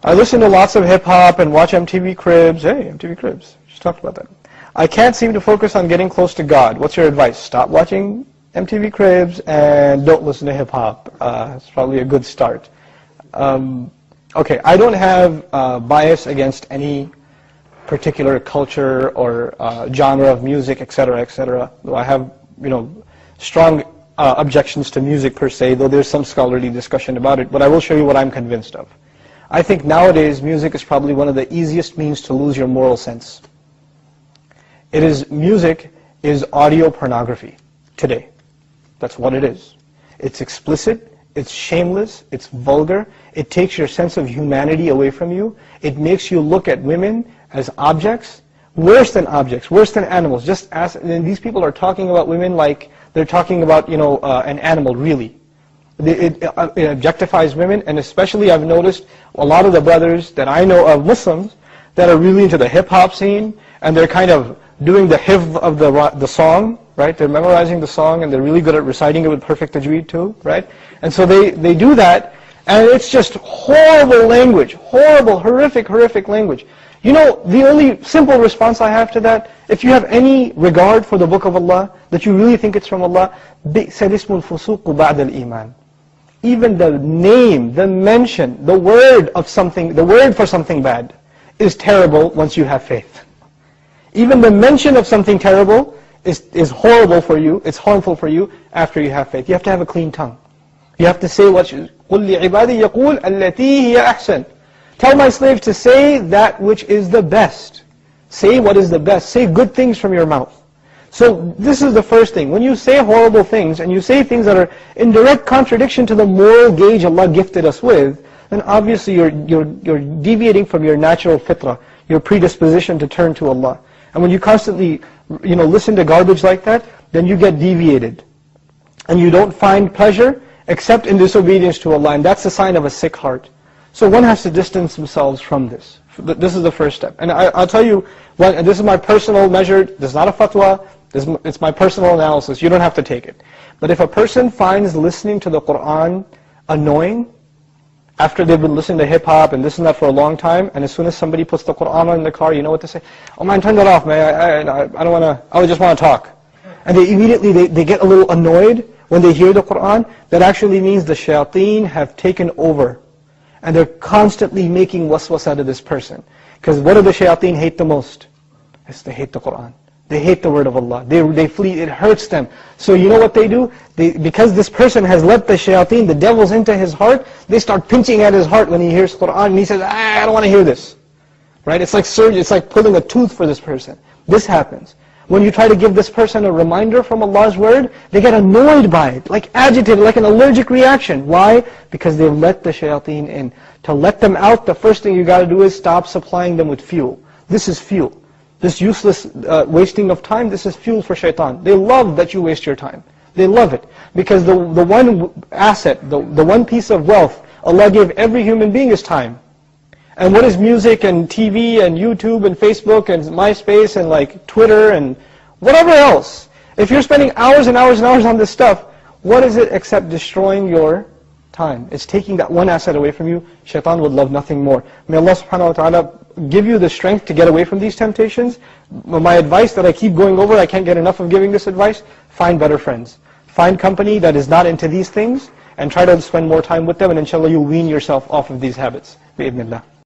I listen to lots of hip-hop and watch MTV Cribs. Hey, MTV Cribs, just talked about that. I can't seem to focus on getting close to God. What's your advice? Stop watching MTV Cribs and don't listen to hip-hop. It's probably a good start. Okay, I don't have bias against any particular culture or genre of music, etc., etc. Though I have, strong objections to music per se, though there's some scholarly discussion about it. But I will show you what I'm convinced of. I think nowadays music is probably one of the easiest means to lose your moral sense. Music is audio pornography today. That's what it is. It's explicit, it's shameless, it's vulgar, it takes your sense of humanity away from you, it makes you look at women as objects, worse than animals. And these people are talking about women like they're talking about, an animal, really. It objectifies women, and especially I've noticed a lot of the brothers that I know of, Muslims, that are really into the hip-hop scene, and they're kind of doing the hifz of the song, right? They're memorizing the song, and they're really good at reciting it with perfect tajweed too, right? And so they do that, and it's just horrible language, horrible, horrific language. The only simple response I have to that, if you have any regard for the Book of Allah, that you really think it's from Allah, بِئْسَ الِاسْمُ الْفُسُوقُ بَعْدَ الْإِيمَانِ. Even the name, the mention, the word for something bad is terrible once you have faith. Even the mention of something terrible is horrible for you, it's harmful for you after you have faith. You have to have a clean tongue. You have to say what قُلْ لِعِبَادِي يَقُولْ الَّتِي هِيَ أَحْسَنُ. Tell my slaves to say that which is the best. Say what is the best. Say good things from your mouth. So this is the first thing. When you say horrible things, and you say things that are in direct contradiction to the moral gauge Allah gifted us with, then obviously you're deviating from your natural fitrah, your predisposition to turn to Allah. And when you constantly listen to garbage like that, then you get deviated. And you don't find pleasure except in disobedience to Allah. And that's a sign of a sick heart. So one has to distance themselves from this. This is the first step. And I'll tell you, this is my personal measure. This is not a fatwa. It's my personal analysis. You don't have to take it. But if a person finds listening to the Qur'an annoying, after they've been listening to hip-hop and this and that for a long time, and as soon as somebody puts the Qur'an on in the car, you know what to say? Oh man, turn that off, man. I don't want to, I just want to talk. And they immediately, they get a little annoyed when they hear the Qur'an. That actually means the shayateen have taken over. And they're constantly making waswasa to this person. Because what do the shayateen hate the most? They hate the Qur'an. They hate the word of Allah. They flee, it hurts them. So you know what they do? Because this person has let the shayateen, the devils, into his heart, they start pinching at his heart when he hears Qur'an, and he says, I don't want to hear this. Right? It's like surgery, it's like pulling a tooth for this person. This happens. When you try to give this person a reminder from Allah's word, they get annoyed by it, like agitated, like an allergic reaction. Why? Because they've let the shayateen in. To let them out, the first thing you got to do is stop supplying them with fuel. This is fuel. This useless wasting of time, this is fuel for shaitan. They love that you waste your time. They love it. Because the one asset, the one piece of wealth Allah gave every human being is time. And what is music and TV and YouTube and Facebook and MySpace and like Twitter and whatever else? If you're spending hours and hours and hours on this stuff, what is it except destroying your time? It's taking that one asset away from you. Shaitan would love nothing more. May Allah subhanahu wa ta'ala give you the strength to get away from these temptations. My advice that I keep going over, I can't get enough of giving this advice, find better friends. Find company that is not into these things and try to spend more time with them, and inshallah you'll wean yourself off of these habits. Bi-idhnillah.